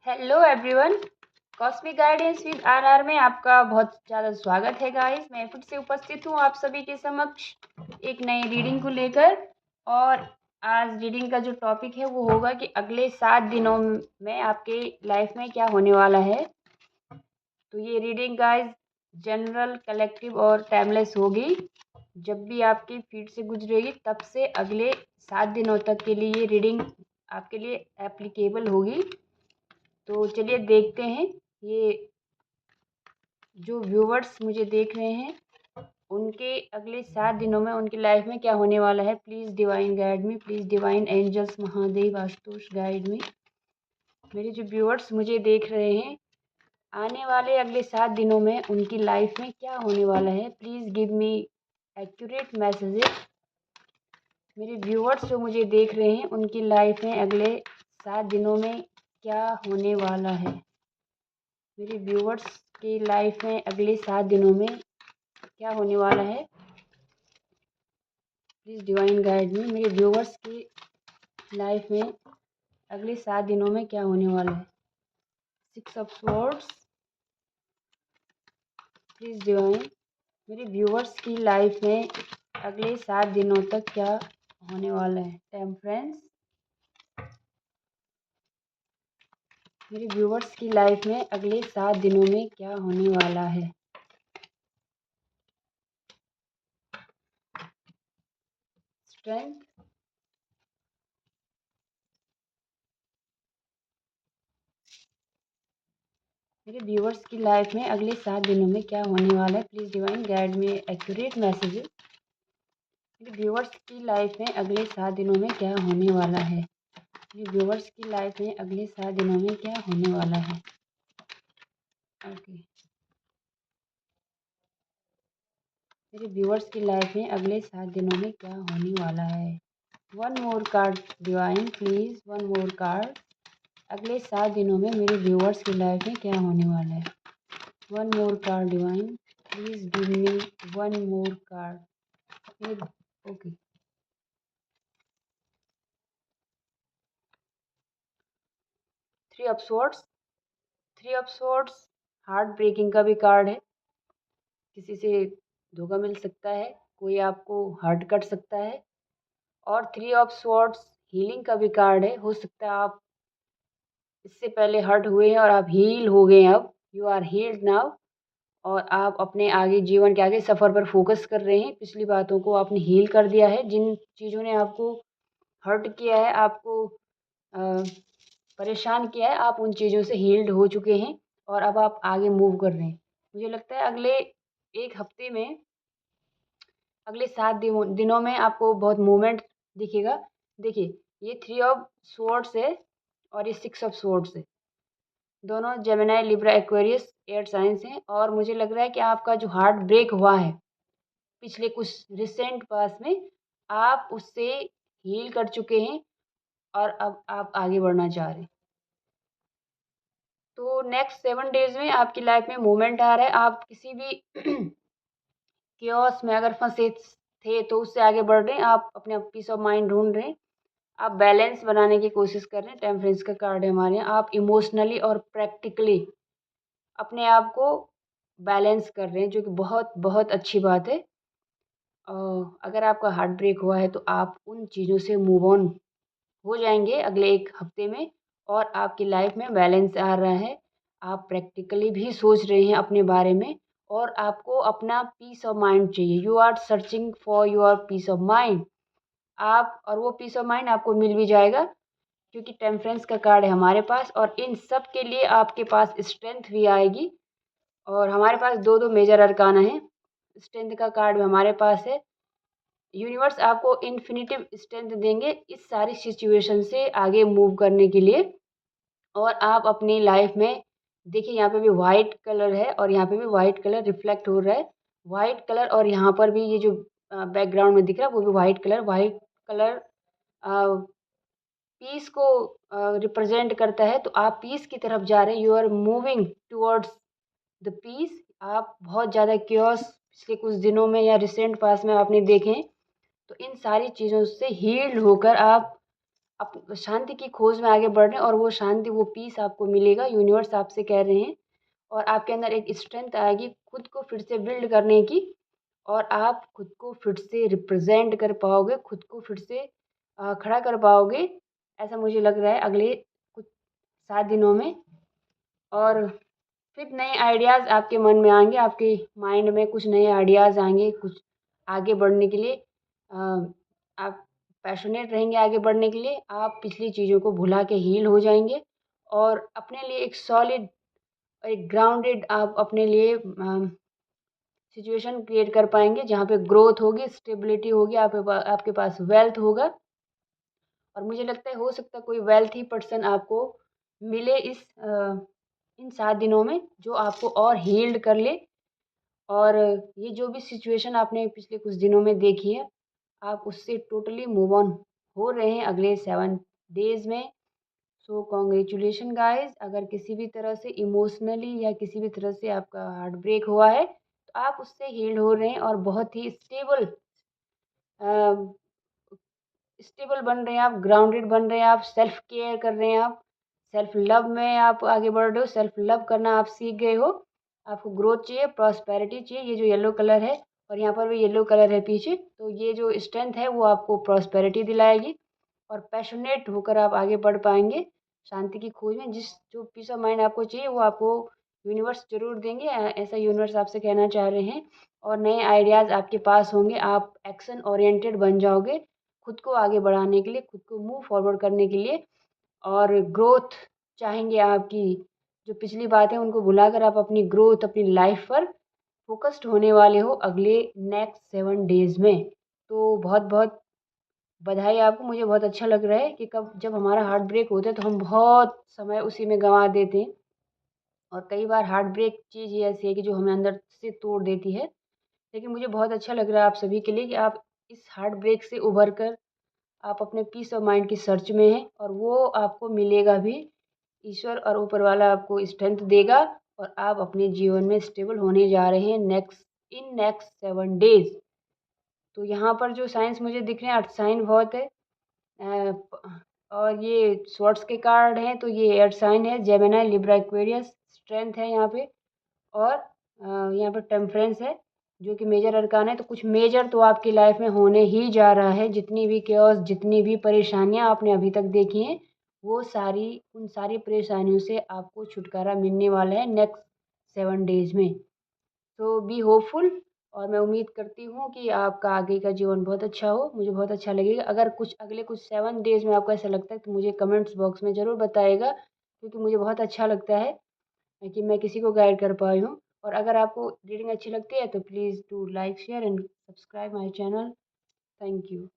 Hello everyone. Cosmic guidance with RR में आपका बहुत ज़्यादा स्वागत है गाइस। मैं फिर से उपस्थित हूँ आप सभी के समक्ष एक नई रीडिंग को लेकर। और आज रीडिंग का जो टॉपिक है वो होगा कि अगले 7 दिनों में आपके लाइफ में क्या होने वाला है। तो ये रीडिंग गाइस जनरल, कलेक्टिव और टाइमलेस होगी। जब भी आपकी फीड से गुजरेगी तब से अगले 7 दिनों तक के लिए ये रीडिंग आपके लिए एप्लीकेबल होगी। तो चलिए देखते हैं ये जो व्यूवर्स मुझे देख रहे हैं उनके अगले 7 दिनों में उनकी लाइफ में क्या होने वाला है। Please divine guide me, please divine angels, Mahadev, Ashutosh guide me. मेरे जो व्यूवर्स मुझे देख रहे हैं आने वाले अगले 7 दिनों में उनकी लाइफ में क्या होने वाला है, please give me accurate messages. मेरे व्यूवर्स जो मुझे देख रहे हैं उनकी लाइफ में अगले 7 दिनों में क्या होने वाला है। मेरे व्यूवर्स की लाइफ में अगले 7 दिनों में क्या होने वाला है, प्लीज़ डिवाइन गाइड में। मेरे व्यूवर्स की लाइफ में अगले 7 दिनों में क्या होने वाला है। 6 ऑफ स्वॉर्ड्स, प्लीज़ डिवाइन। मेरे व्यूवर्स की लाइफ में अगले 7 दिनों तक क्या होने वाला है। टेम्परेंस। मेरे व्यूवर्स की लाइफ में अगले 7 दिनों में क्या होने वाला है। स्ट्रेंथ। मेरे व्यूवर्स की लाइफ में अगले 7 दिनों में क्या होने वाला है, प्लीज़ डिवाइन गाइड में एक्यूरेट मैसेजेस। मेरे व्यूवर्स की लाइफ में अगले 7 दिनों में क्या होने वाला है। मेरे व्यूवर्स की लाइफ में अगले 7 दिनों में क्या होने वाला है। ओके। मेरे व्यूवर्स की लाइफ में अगले 7 दिनों में क्या होने वाला है। One more card divine, please one more card. अगले 7 दिनों में मेरे व्यूवर्स की लाइफ में क्या होने वाला है। One more card divine, please give me one more card. Okay. 3 of swords. 3 of swords heart breaking का भी कार्ड है। किसी से धोखा मिल सकता है, कोई आपको हर्ट कर सकता है। और 3 ऑफ स्वॉर्ड्स हीलिंग का भी कार्ड है। हो सकता है आप इससे पहले हर्ट हुए हैं और आप हील हो गए हैं, अब यू आर हील्ड नाउ। और आप अपने आगे जीवन के आगे सफ़र पर फोकस कर रहे हैं। पिछली बातों को आपने हील कर दिया है। जिन चीज़ों ने आपको हर्ट किया है, आपको परेशान किया है, आप उन चीज़ों से हील्ड हो चुके हैं और अब आप आगे मूव कर रहे हैं। मुझे लगता है अगले 1 हफ्ते में, अगले 7 दिनों में आपको बहुत मूवमेंट दिखेगा। देखिए ये 3 ऑफ स्वॉर्ड्स है और ये 6 ऑफ स्वॉर्ड्स है। दोनों Gemini, Libra, Aquarius air science हैं। और मुझे लग रहा है कि आपका जो हार्ट ब्रेक हुआ है पिछले कुछ रिसेंट पास में, आप उससे हील कर चुके हैं और अब आप आगे बढ़ना चाह रहे हैं। तो नेक्स्ट 7 डेज़ में आपकी लाइफ में मूवमेंट आ रहा है। आप किसी भी केओस में अगर फंसे थे तो उससे आगे बढ़ रहे हैं। आप अपने आप पीस ऑफ माइंड ढूंढ रहे हैं। आप बैलेंस बनाने की कोशिश कर रहे हैं। टेम्परेंस का कार्ड है हमारे यहाँ। आप इमोशनली और प्रैक्टिकली अपने आप को बैलेंस कर रहे हैं, जो कि बहुत बहुत अच्छी बात है। अगर आपका हार्ट ब्रेक हुआ है तो आप उन चीज़ों से मूव ऑन हो जाएंगे अगले 1 हफ्ते में और आपकी लाइफ में बैलेंस आ रहा है। आप प्रैक्टिकली भी सोच रहे हैं अपने बारे में और आपको अपना पीस ऑफ माइंड चाहिए। You are searching for your peace of mind. आप और वो पीस ऑफ माइंड आपको मिल भी जाएगा, क्योंकि टेम्परेंस का कार्ड है हमारे पास। और इन सब के लिए आपके पास स्ट्रेंथ भी आएगी। और हमारे पास 2-2 मेजर अरकाना है। स्ट्रेंथ का कार्ड भी हमारे पास है। यूनिवर्स आपको इन्फिनिटिव स्ट्रेंथ देंगे इस सारी सिचुएशन से आगे मूव करने के लिए। और आप अपनी लाइफ में देखिए, यहाँ पे भी वाइट कलर है और यहाँ पे भी वाइट कलर रिफ्लेक्ट हो रहा है। वाइट कलर और यहाँ पर भी ये जो बैकग्राउंड में दिख रहा है वो भी white colour. White colour peace को रिप्रेजेंट करता है। तो आप पीस की तरफ जा रहे हैं। You are moving towards the peace. आप बहुत ज़्यादा क्योस पिछले कुछ दिनों में या रिसेंट पास में आपने देखे हैं। तो इन सारी चीज़ों से हील्ड होकर आप शांति की खोज में आगे बढ़ रहे हैं और वो शांति, वो पीस आपको मिलेगा। यूनिवर्स आपसे कह रहे हैं और आपके अंदर एक स्ट्रेंथ आएगी खुद को फिर से बिल्ड करने की और आप खुद को फिर से रिप्रेजेंट कर पाओगे, खुद को फिर से खड़ा कर पाओगे, ऐसा मुझे लग रहा है अगले कुछ 7 दिनों में। और फिर नए आइडियाज़ आपके मन में आएँगे, आपके माइंड में कुछ नए आइडियाज़ आएँगे, कुछ आगे बढ़ने के लिए आप पैशनेट रहेंगे आगे बढ़ने के लिए। आप पिछली चीज़ों को भुला के हील हो जाएँगे और अपने लिए एक सॉलिड, एक ग्राउंडेड आप अपने लिए सिचुएशन क्रिएट कर पाएँगे जहाँ पे ग्रोथ होगी, स्टेबिलिटी होगी, आपके पास वेल्थ होगा। और मुझे लगता है हो सकता है कोई वेल्थी पर्सन आपको मिले इन 7 दिनों में जो आपको और हील्ड कर ले। और ये जो भी सिचुएशन आपने पिछले कुछ दिनों में देखी है, आप उससे टोटली मूव ऑन हो रहे हैं अगले 7 डेज़ में। सो कांग्रेचुलेशन गाइस, अगर किसी भी तरह से इमोशनली या किसी भी तरह से आपका हार्ट ब्रेक हुआ है, तो आप उससे हील्ड हो रहे हैं और बहुत ही स्टेबल स्टेबल बन रहे हैं आप, ग्राउंडेड बन रहे हैं आप, सेल्फ केयर कर रहे हैं आप, सेल्फ लव में आप आगे बढ़ रहे हो, सेल्फ लव करना आप सीख गए हो। आपको ग्रोथ चाहिए, प्रॉस्पेरिटी चाहिए। ये जो येलो कलर है और यहाँ पर भी येलो कलर है पीछे, तो ये जो स्ट्रेंथ है वो आपको प्रॉस्पेरिटी दिलाएगी और पैशनेट होकर आप आगे बढ़ पाएंगे शांति की खोज में। जिस जो पीस ऑफ माइंड आपको चाहिए वो आपको यूनिवर्स ज़रूर देंगे, ऐसा यूनिवर्स आपसे कहना चाह रहे हैं। और नए आइडियाज़ आपके पास होंगे, आप एक्शन ओरिएंटेड बन जाओगे खुद को आगे बढ़ाने के लिए, खुद को मूव फॉरवर्ड करने के लिए। और ग्रोथ चाहेंगे आपकी, जो पिछली बात है उनको भुलाकर आप अपनी ग्रोथ, अपनी लाइफ पर फोकस्ड होने वाले हो अगले नेक्स्ट 7 डेज़ में। तो बहुत बहुत बधाई आपको। मुझे बहुत अच्छा लग रहा है कि कब जब हमारा हार्ट ब्रेक होता है तो हम बहुत समय उसी में गंवा देते हैं और कई बार हार्ट ब्रेक चीज़ ही ऐसी है कि जो हमें अंदर से तोड़ देती है। लेकिन मुझे बहुत अच्छा लग रहा है आप सभी के लिए कि आप इस हार्ट ब्रेक से उभर कर आप अपने पीस ऑफ माइंड की सर्च में हैं और वो आपको मिलेगा भी। ईश्वर और ऊपर वाला आपको स्ट्रेंथ देगा और आप अपने जीवन में स्टेबल होने जा रहे हैं नेक्स्ट 7 डेज़। तो यहाँ पर जो साइंस मुझे दिख रहे हैं, अर्थ साइन बहुत है। और ये स्वॉर्ड्स के कार्ड हैं तो ये एयर साइन है, जेमिनी, लिब्रा, एक्वेरियस, स्ट्रेंथ है यहाँ पे। और यहाँ पर टेम्परेंस है जो कि मेजर अरकान है। तो कुछ मेजर तो आपकी लाइफ में होने ही जा रहा है। जितनी भी केओस, जितनी भी परेशानियाँ आपने अभी तक देखी हैं, वो सारी, उन सारी परेशानियों से आपको छुटकारा मिलने वाला है नेक्स्ट 7 डेज़ में। तो बी होपफुल और मैं उम्मीद करती हूँ कि आपका आगे का जीवन बहुत अच्छा हो। मुझे बहुत अच्छा लगेगा अगर कुछ अगले कुछ 7 डेज़ में आपको ऐसा लगता है तो मुझे कमेंट्स बॉक्स में ज़रूर बताइएगा, क्योंकि मुझे बहुत अच्छा लगता है कि मैं किसी को गाइड कर पाई हूँ। और अगर आपको रीडिंग अच्छी लगती है तो please do like, share and subscribe my channel. Thank you.